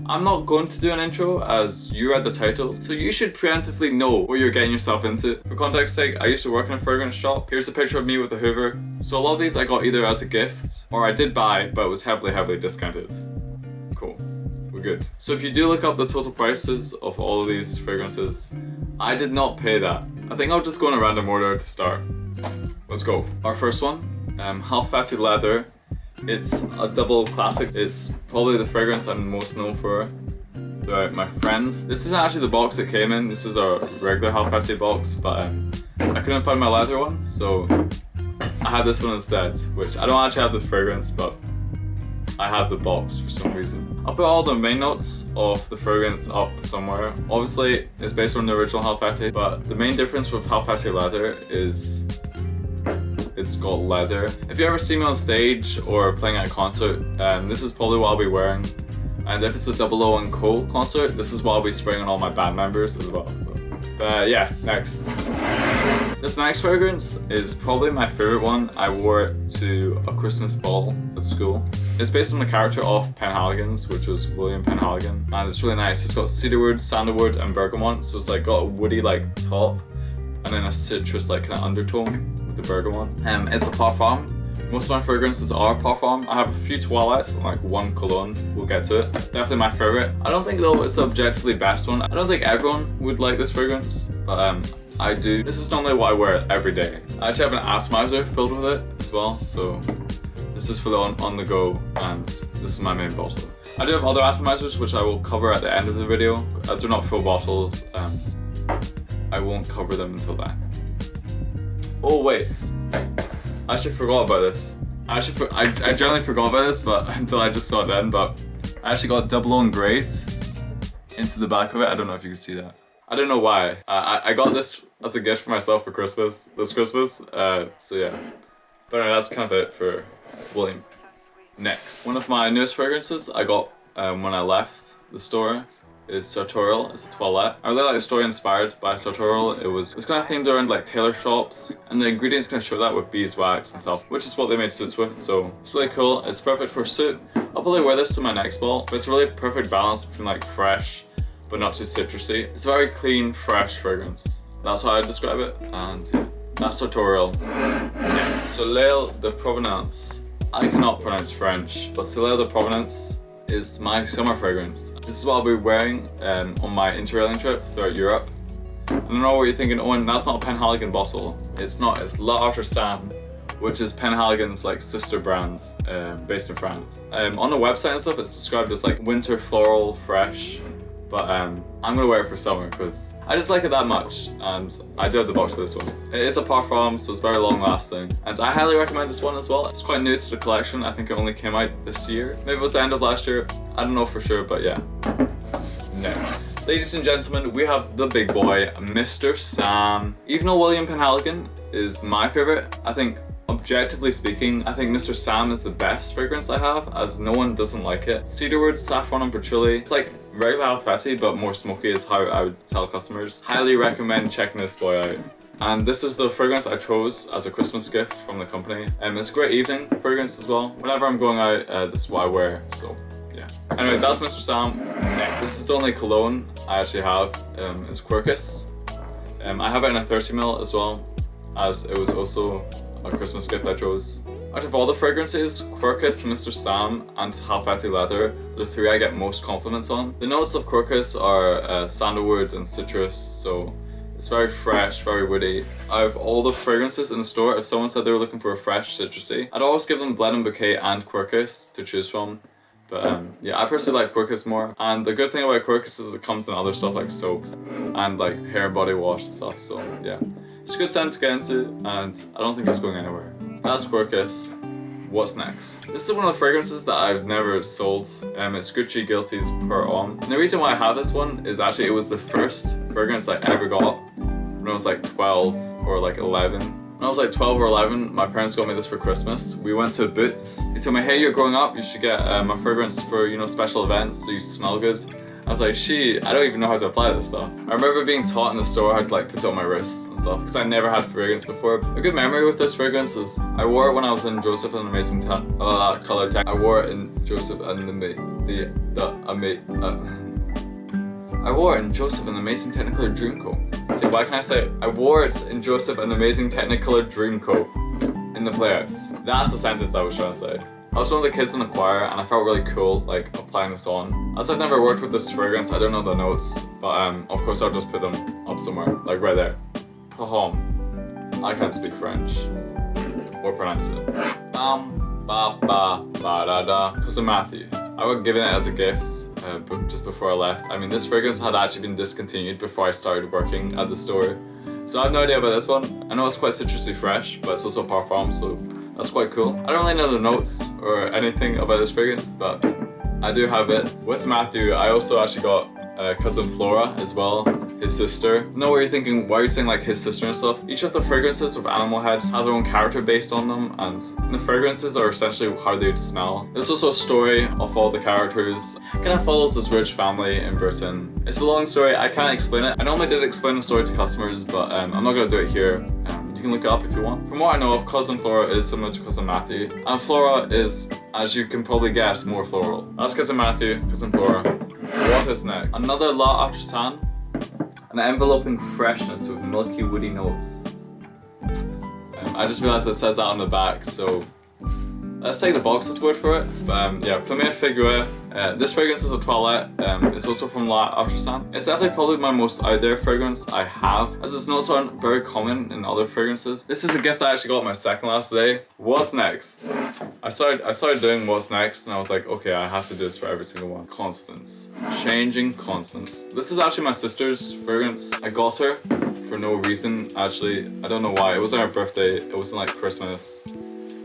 I'm not going to do an intro as you read the title, so you should preemptively know what you're getting yourself into. For context sake, I used to work in a fragrance shop. Here's a picture of me with a Hoover. So a lot of these I got either as a gift, or I did buy, but it was heavily discounted. Cool, we're good. So if you do look up the total prices of all of these fragrances, I did not pay that. I think I'll just go in a random order to start. Let's go. Our first one, Half Fatty Leather. It's a double classic. It's probably the fragrance I'm most known for throughout my friends. This isn't actually the box it came in. This is a regular Half Fatty box, but I couldn't find my leather one, so I had this one instead, which I don't actually have the fragrance, but I have the box for some reason. I'll put all the main notes of the fragrance up somewhere. Obviously, it's based on the original Half Fatty, but the main difference with Half Fatty Leather is it's got leather. If you ever see me on stage or playing at a concert, this is probably what I'll be wearing. And if it's a 00 & Co concert, this is what I'll be spraying on all my band members as well. So. But yeah, next. This next fragrance is probably my favorite one. I wore it to a Christmas ball at school. It's based on the character of Penhaligon's, which was William Penhaligon, and it's really nice. It's got cedarwood, sandalwood, and bergamot, so it's like got a woody like top, and then a citrus like kind of undertone with the bergamot. It's a parfum. Most of my fragrances are parfum. I have a few toilettes and like one cologne. We'll get to it. Definitely my favorite. I don't think though it's the objectively best one. I don't think everyone would like this fragrance, but I do. This is normally what I wear every day. I actually have an atomizer filled with it as well, so this is for the on the go, and this is my main bottle. I do have other atomizers which I will cover at the end of the video. As they're not full bottles, I won't cover them until then. Oh wait, I actually forgot about this. I generally forgot about this, but until I just saw it then. But I actually got 00 Great into the back of it. I don't know if you can see that. I don't know why. I got this as a gift for myself for Christmas, this Christmas. So yeah. But anyway, that's kind of it for William. Next, one of my newest fragrances I got when I left the store is Sartorial. It's a toilette. I really like the story inspired by Sartorial. It was kind of themed around like tailor shops, and the ingredients kind of show that with beeswax and stuff, which is what they made suits with. So it's really cool. It's perfect for a suit. I'll probably wear this to my next ball, but it's a really perfect balance between like fresh but not too citrusy. It's a very clean, fresh fragrance. That's how I describe it, and yeah, that's Sartorial. Yeah. Soleil de Provenance. I cannot pronounce French, but Soleil de Provenance is my summer fragrance. This is what I'll be wearing on my interrailing trip throughout Europe. I don't know what you're thinking, Owen, that's not a Penhaligon bottle. It's not, it's La Artisan, which is Penhaligon's like sister brand based in France. On the website and stuff, it's described as like winter floral fresh, but I'm gonna wear it for summer because I just like it that much, and I do have the box for this one. It is a parfum, so it's very long lasting, and I highly recommend this one as well. It's quite new to the collection. I think it only came out this year. Maybe it was the end of last year. I don't know for sure, but yeah. Next. Ladies and gentlemen, we have the big boy, Mr. Sam. Even though William Penhaligon is my favorite, I think objectively speaking, I think Mr. Sam is the best fragrance I have, as no one doesn't like it. Cedarwood, saffron and patchouli. It's like regular Half Fatty, but more smoky is how I would tell customers. Highly recommend checking this boy out. And this is the fragrance I chose as a Christmas gift from the company. It's a great evening fragrance as well. Whenever I'm going out, this is what I wear, so yeah. Anyway, that's Mr. Sam. Next, this is the only cologne I actually have. It's Quirkus. I have it in a 30ml as well, as it was also a Christmas gift I chose. Out of all the fragrances, Quirkus, Mr. Sam, and Half Fatty Leather are the three I get most compliments on. The notes of Quirkus are sandalwood and citrus, so it's very fresh, very woody. Out of all the fragrances in the store, if someone said they were looking for a fresh citrusy, I'd always give them Blend and Bouquet and Quirkus to choose from. But yeah, I personally like Quirkus more. And the good thing about Quirkus is it comes in other stuff like soaps and like hair and body wash and stuff, so yeah. It's a good scent to get into, and I don't think it's going anywhere. That's Quirkus. What's next? This is one of the fragrances that I've never sold. It's Gucci Guilty's Pour Homme. And the reason why I have this one is actually it was the first fragrance I ever got when I was like 12 or like 11. When I was like 12 or 11, my parents got me this for Christmas. We went to Boots. They told me, hey, you're growing up, you should get a fragrance for, you know, special events so you smell good. And I was like, I don't even know how to apply this stuff. I remember being taught in the store how to like put it on my wrists and stuff because I never had fragrance before. A good memory with this fragrance is I wore it when I was in Joseph and the Amazing Color Tech. I wore it in Joseph and I wore it in Joseph and the Amazing Technicolor Dreamcoat. See, why can I say it? I wore it in Joseph and the Amazing Technicolor Dreamcoat in the Playhouse. That's the sentence I was trying to say. I was one of the kids in the choir and I felt really cool like applying this on. As I've never worked with this fragrance, I don't know the notes, but of course I'll just put them up somewhere, like right there. Pahom. I can't speak French or pronounce it. Ba ba ba da da. Cousin Matthew. I was given it as a gift but just before I left. I mean, this fragrance had actually been discontinued before I started working at the store, so I have no idea about this one. I know it's quite citrusy fresh, but it's also parfum, so that's quite cool. I don't really know the notes or anything about this fragrance, but I do have it. With Matthew, I also actually got cousin Flora as well, his sister. I know what you're thinking, why are you saying like his sister and stuff? Each of the fragrances with animal heads have their own character based on them, and the fragrances are essentially how they would smell. There's also a story of all the characters. It kind of follows this rich family in Britain. It's a long story, I can't explain it. I normally did explain the story to customers, but I'm not going to do it here. You can look it up if you want. From what I know of, Cousin Flora is similar to Cousin Matthew, and Flora is, as you can probably guess, more floral. That's Cousin Matthew, Cousin Flora. What is next? Another La Artisan, an enveloping freshness with milky woody notes. I just realized it says that on the back, so let's take the box's word for it. Yeah, Premier Figure. This fragrance is a toilette. It's also from La Artisan. It's definitely probably my most out there fragrance I have, as its notes aren't very common in other fragrances. This is a gift I actually got my second last day. What's next? I started doing what's next, and I was like, okay, I have to do this for every single one. Constance. Changing Constance. This is actually my sister's fragrance. I got her for no reason, actually. I don't know why. It wasn't her birthday. It wasn't like Christmas.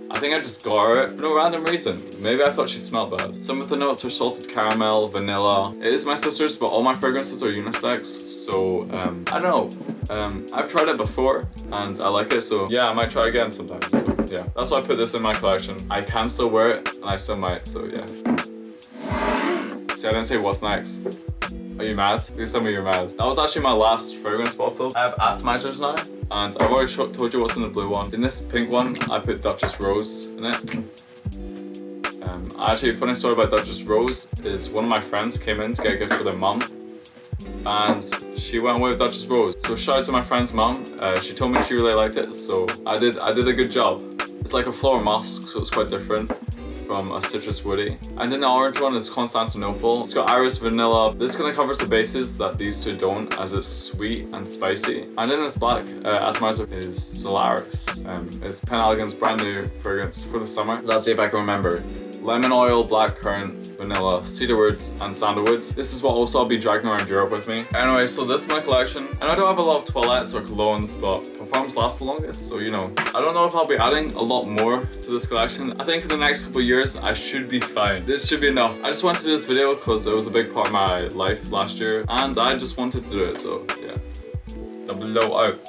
I think I just got her for no random reason. Maybe I thought she smelled bad. Some of the notes are salted caramel, vanilla. It is my sister's, but all my fragrances are unisex, so I don't know. I've tried it before and I like it, so yeah, I might try again sometime. So yeah, that's why I put this in my collection. I can still wear it and I still might, so yeah. See, I didn't say what's next. Are you mad? Please tell me you're mad. That was actually my last fragrance bottle. I have atomizers now, and I've already told you what's in the blue one. In this pink one, I put Duchess Rose in it. Actually, a funny story about Duchess Rose is one of my friends came in to get a gift for their mum, and she went away with Duchess Rose. So shout out to my friend's mum. She told me she really liked it, so I did a good job. It's like a floral musk, so it's quite different from a citrus woody. And then the orange one is Constantinople. It's got iris, vanilla. This kind of covers the bases that these two don't, as it's sweet and spicy. And then this black atomizer is Solaris. It's Penhaligon's brand new fragrance for the summer. Let's see if I can remember. Lemon oil, blackcurrant, vanilla, cedarwood, and sandalwood. This is what also I'll be dragging around Europe with me. Anyway, so this is my collection. And I don't have a lot of toilettes or colognes, but parfums last the longest, so you know. I don't know if I'll be adding a lot more to this collection. I think for the next couple of years, I should be fine. This should be enough. I just wanted to do this video because it was a big part of my life last year, and I just wanted to do it, so yeah. Double out.